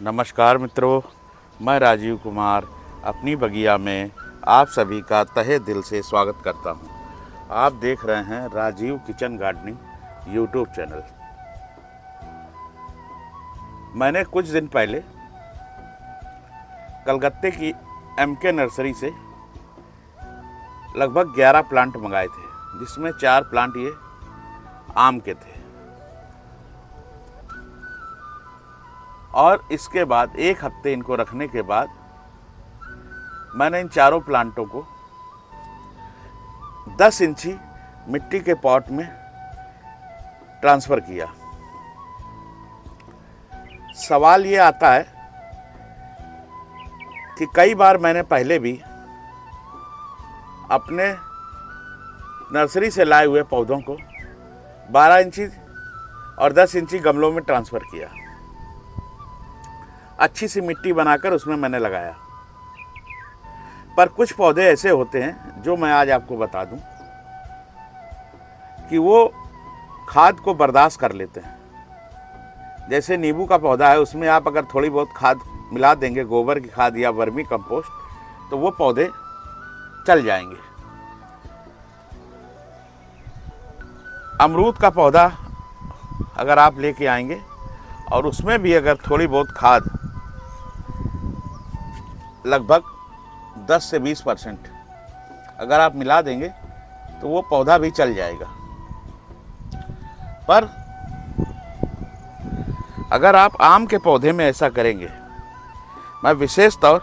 नमस्कार मित्रों, मैं राजीव कुमार अपनी बगिया में आप सभी का तहे दिल से स्वागत करता हूं। आप देख रहे हैं Rajeev kitchen gardening YouTube channel. मैंने कुछ दिन पहले कलकत्ते की एमके नर्सरी से लगभग 11 प्लांट मंगाए थे, जिसमें 4 प्लांट ये आम के थे। और इसके बाद 1 हफ्ते इनको रखने के बाद मैंने इन चारों प्लांटों को 10 इंची मिट्टी के पॉट में ट्रांसफ़र किया। सवाल ये आता है कि कई बार मैंने पहले भी अपने नर्सरी से लाए हुए पौधों को 12 इंची और 10 इंची गमलों में ट्रांसफ़र किया। अच्छी सी मिट्टी बनाकर उसमें मैंने लगाया। पर कुछ पौधे ऐसे होते हैं जो मैं आज आपको बता दूं कि वो खाद को बर्दाश्त कर लेते हैं। जैसे नींबू का पौधा है, उसमें आप अगर थोड़ी बहुत खाद मिला देंगे, गोबर की खाद या वर्मी कंपोस्ट, तो वो पौधे चल जाएंगे। अमरूद का पौधा अगर आप लेके आएंगे और उसमें भी अगर थोड़ी बहुत खाद लगभग 10 से 20% अगर आप मिला देंगे तो वो पौधा भी चल जाएगा। पर अगर आप आम के पौधे में ऐसा करेंगे, मैं विशेष तौर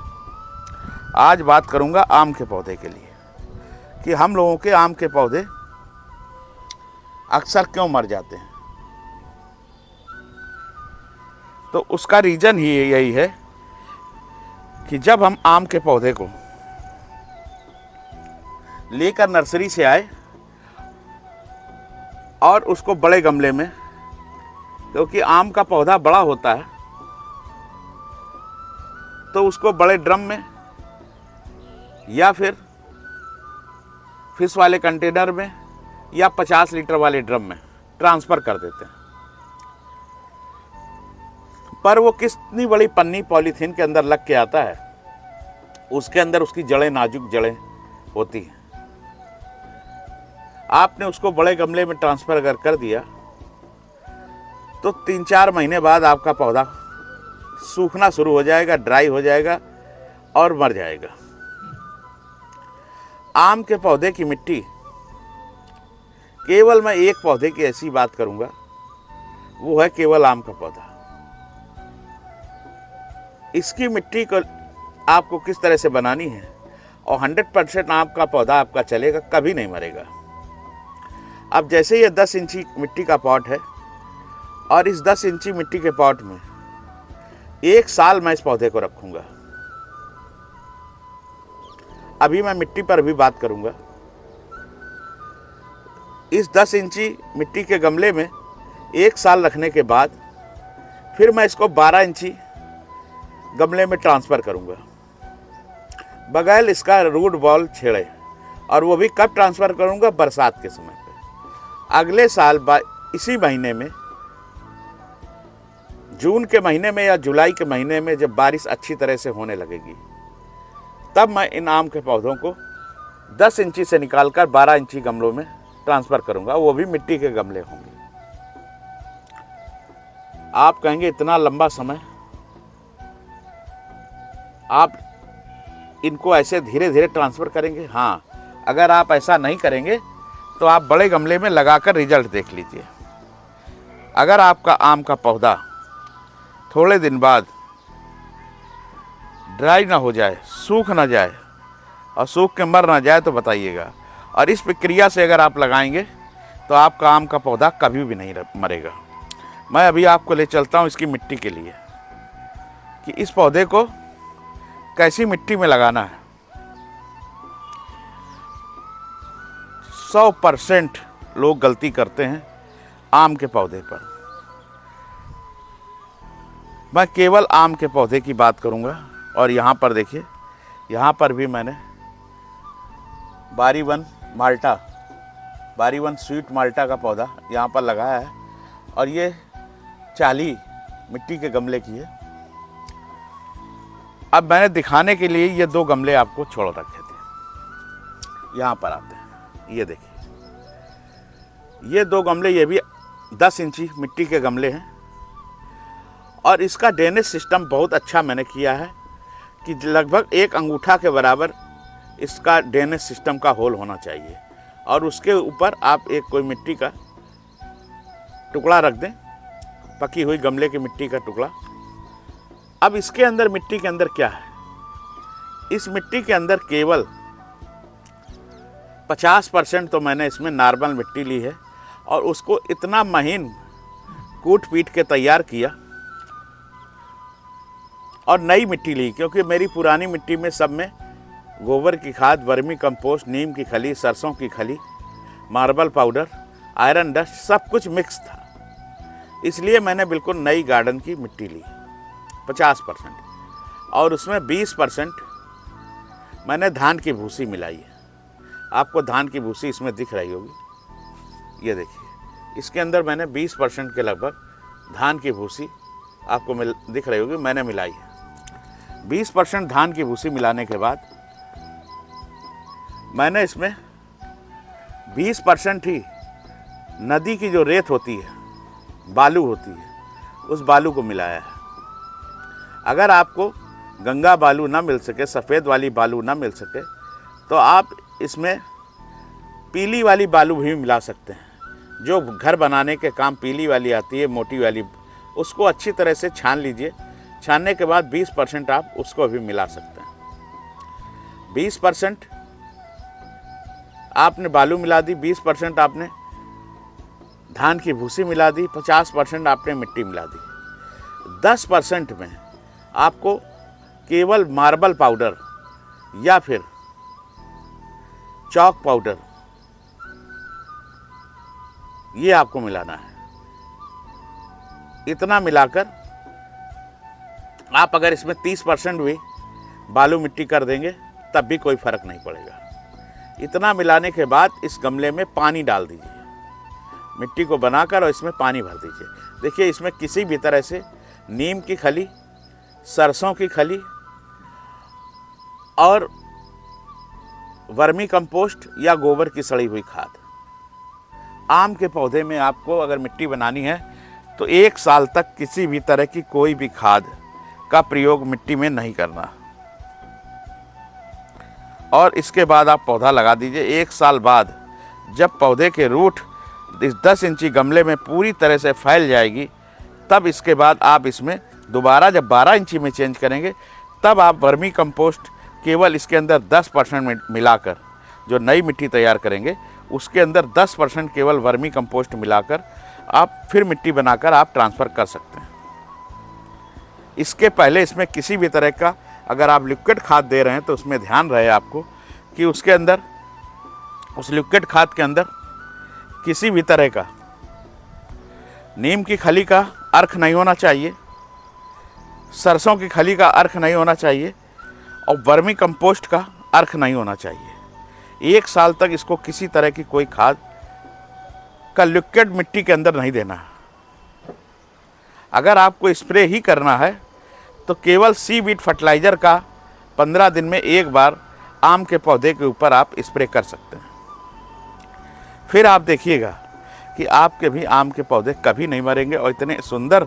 आज बात करूंगा आम के पौधे के लिए कि हम लोगों के आम के पौधे अक्सर क्यों मर जाते हैं। तो उसका रीज़न ही यही है कि जब हम आम के पौधे को लेकर नर्सरी से आए और उसको बड़े गमले में, क्योंकि आम का पौधा बड़ा होता है, तो उसको बड़े ड्रम में या फिर फिश वाले कंटेनर में या 50 लीटर वाले ड्रम में ट्रांसफ़र कर देते हैं। पर वो कितनी बड़ी पन्नी पॉलीथीन के अंदर लग के आता है, उसके अंदर उसकी जड़ें, नाजुक जड़ें होती हैं। आपने उसको बड़े गमले में ट्रांसफ़र अगर कर दिया तो 3-4 महीने बाद आपका पौधा सूखना शुरू हो जाएगा, ड्राई हो जाएगा और मर जाएगा। आम के पौधे की मिट्टी, केवल मैं एक पौधे की ऐसी बात करूंगा, वो है केवल आम का पौधा। इसकी मिट्टी को आपको किस तरह से बनानी है और 100% आम का पौधा आपका चलेगा, कभी नहीं मरेगा। अब जैसे ये 10 इंची मिट्टी का पॉट है और इस 10 इंची मिट्टी के पॉट में 1 साल मैं इस पौधे को रखूंगा। अभी मैं मिट्टी पर भी बात करूंगा। इस 10 इंची मिट्टी के गमले में 1 साल रखने के बाद फिर मैं इसको 12 इंची गमले में ट्रांसफ़र करूंगा, बगैर इसका रूट बॉल छेड़े। और वो भी कब ट्रांसफ़र करूंगा? बरसात के समय पे। अगले साल इसी महीने में, जून के महीने में या जुलाई के महीने में, जब बारिश अच्छी तरह से होने लगेगी, तब मैं इन आम के पौधों को 10 इंची से निकालकर 12 इंची गमलों में ट्रांसफ़र करूंगा। वो भी मिट्टी के गमले होंगे। आप कहेंगे इतना लंबा समय आप इनको ऐसे धीरे धीरे ट्रांसफ़र करेंगे? हाँ, अगर आप ऐसा नहीं करेंगे तो आप बड़े गमले में लगाकर रिजल्ट देख लीजिए। अगर आपका आम का पौधा थोड़े दिन बाद ड्राई ना हो जाए, सूख ना जाए और सूख के मर ना जाए तो बताइएगा। और इस प्रक्रिया से अगर आप लगाएंगे तो आपका आम का पौधा कभी भी नहीं मरेगा। मैं अभी आपको ले चलता हूँ इसकी मिट्टी के लिए कि इस पौधे को कैसी मिट्टी में लगाना है। 100% लोग गलती करते हैं आम के पौधे पर। मैं केवल आम के पौधे की बात करूंगा। और यहाँ पर देखिए, यहाँ पर भी मैंने बारीवन स्वीट माल्टा का पौधा यहाँ पर लगाया है। और ये चाली मिट्टी के गमले की है। अब मैंने दिखाने के लिए ये 2 गमले आपको छोड़ रखे थे। यहाँ पर आते हैं, ये देखिए, ये 2 गमले, ये भी 10 इंची मिट्टी के गमले हैं। और इसका ड्रेनेज सिस्टम बहुत अच्छा मैंने किया है कि लगभग 1 अंगूठा के बराबर इसका ड्रेनेज सिस्टम का होल होना चाहिए। और उसके ऊपर आप एक कोई मिट्टी का टुकड़ा रख दें, पकी हुई गमले की मिट्टी का टुकड़ा। अब इसके अंदर, मिट्टी के अंदर क्या है, इस मिट्टी के अंदर केवल 50% तो मैंने इसमें नॉर्मल मिट्टी ली है और उसको इतना महीन कूट पीट के तैयार किया और नई मिट्टी ली, क्योंकि मेरी पुरानी मिट्टी में सब में गोबर की खाद, वर्मी कंपोस्ट, नीम की खली, सरसों की खली, मार्बल पाउडर, आयरन डस्ट, सब कुछ मिक्स था। इसलिए मैंने बिल्कुल नई गार्डन की मिट्टी ली 50%, और उसमें 20% मैंने धान की भूसी मिलाई है। आपको धान की भूसी इसमें दिख रही होगी, ये देखिए, इसके अंदर मैंने 20% के लगभग धान की भूसी आपको दिख रही होगी, मैंने मिलाई है। 20% धान की भूसी मिलाने के बाद मैंने इसमें 20% ही नदी की जो रेत होती है, बालू होती है, उस बालू को मिलाया है। अगर आपको गंगा बालू ना मिल सके, सफ़ेद वाली बालू ना मिल सके, तो आप इसमें पीली वाली बालू भी मिला सकते हैं। जो घर बनाने के काम पीली वाली आती है, मोटी वाली, उसको अच्छी तरह से छान लीजिए। छानने के बाद 20% आप उसको भी मिला सकते हैं। 20% आपने बालू मिला दी, 20% आपने धान की भूसी मिला दी, 50% आपने मिट्टी मिला दी। 10% में आपको केवल मार्बल पाउडर या फिर चॉक पाउडर, ये आपको मिलाना है। इतना मिलाकर आप अगर इसमें 30% भी बालू मिट्टी कर देंगे तब भी कोई फर्क नहीं पड़ेगा। इतना मिलाने के बाद इस गमले में पानी डाल दीजिए, मिट्टी को बनाकर, और इसमें पानी भर दीजिए। देखिए, इसमें किसी भी तरह से नीम की खली, सरसों की खली और वर्मी कंपोस्ट या गोबर की सड़ी हुई खाद। आम के पौधे में आपको अगर मिट्टी बनानी है तो 1 साल तक किसी भी तरह की कोई भी खाद का प्रयोग मिट्टी में नहीं करना, और इसके बाद आप पौधा लगा दीजिए। 1 साल बाद जब पौधे के रूट इस 10 इंची गमले में पूरी तरह से फैल जाएगी, तब इसके बाद आप इसमें दोबारा जब 12 इंची में चेंज करेंगे, तब आप वर्मी कंपोस्ट केवल इसके अंदर 10% मिलाकर, जो नई मिट्टी तैयार करेंगे उसके अंदर 10% केवल वर्मी कंपोस्ट मिलाकर आप फिर मिट्टी बनाकर आप ट्रांसफ़र कर सकते हैं। इसके पहले इसमें किसी भी तरह का अगर आप लिक्विड खाद दे रहे हैं तो उसमें ध्यान रहे आपको कि उसके अंदर, उस लिक्विड खाद के अंदर किसी भी तरह का नीम की खली का अर्क नहीं होना चाहिए, सरसों की खली का अर्क नहीं होना चाहिए, और वर्मी कंपोस्ट का अर्क नहीं होना चाहिए। 1 साल तक इसको किसी तरह की कोई खाद का लिक्विड मिट्टी के अंदर नहीं देना है। अगर आपको स्प्रे ही करना है तो केवल सीवीड फर्टिलाइज़र का 15 दिन में 1 बार आम के पौधे के ऊपर आप स्प्रे कर सकते हैं। फिर आप देखिएगा कि आपके भी आम के पौधे कभी नहीं मरेंगे और इतने सुंदर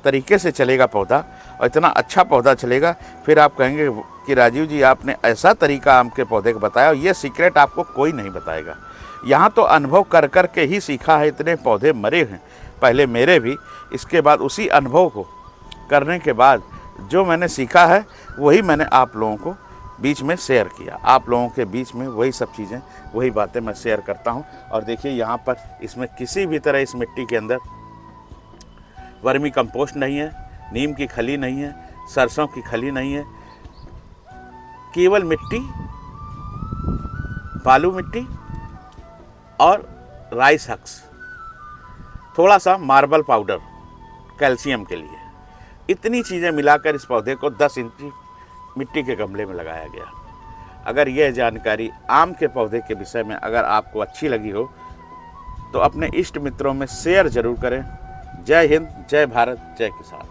तरीके से चलेगा पौधा, और इतना अच्छा पौधा चलेगा। फिर आप कहेंगे कि राजीव जी आपने ऐसा तरीका आम के पौधे का बताया, और ये सीक्रेट आपको कोई नहीं बताएगा। यहाँ तो अनुभव कर कर के ही सीखा है। इतने पौधे मरे हैं पहले मेरे भी, इसके बाद उसी अनुभव को करने के बाद जो मैंने सीखा है वही मैंने आप लोगों को बीच में शेयर किया। आप लोगों के बीच में वही सब चीज़ें, वही बातें मैं शेयर करता हूँ। और देखिए, यहाँ पर इसमें किसी भी तरह इस मिट्टी के अंदर वर्मी कंपोस्ट नहीं है, नीम की खली नहीं है, सरसों की खली नहीं है, केवल मिट्टी, बालू मिट्टी और राइस हक्स, थोड़ा सा मार्बल पाउडर कैल्शियम के लिए, इतनी चीज़ें मिलाकर इस पौधे को 10 इंची मिट्टी के गमले में लगाया गया। अगर यह जानकारी आम के पौधे के विषय में अगर आपको अच्छी लगी हो तो अपने इष्ट मित्रों में शेयर ज़रूर करें। जय हिंद, जय भारत, जय किसान।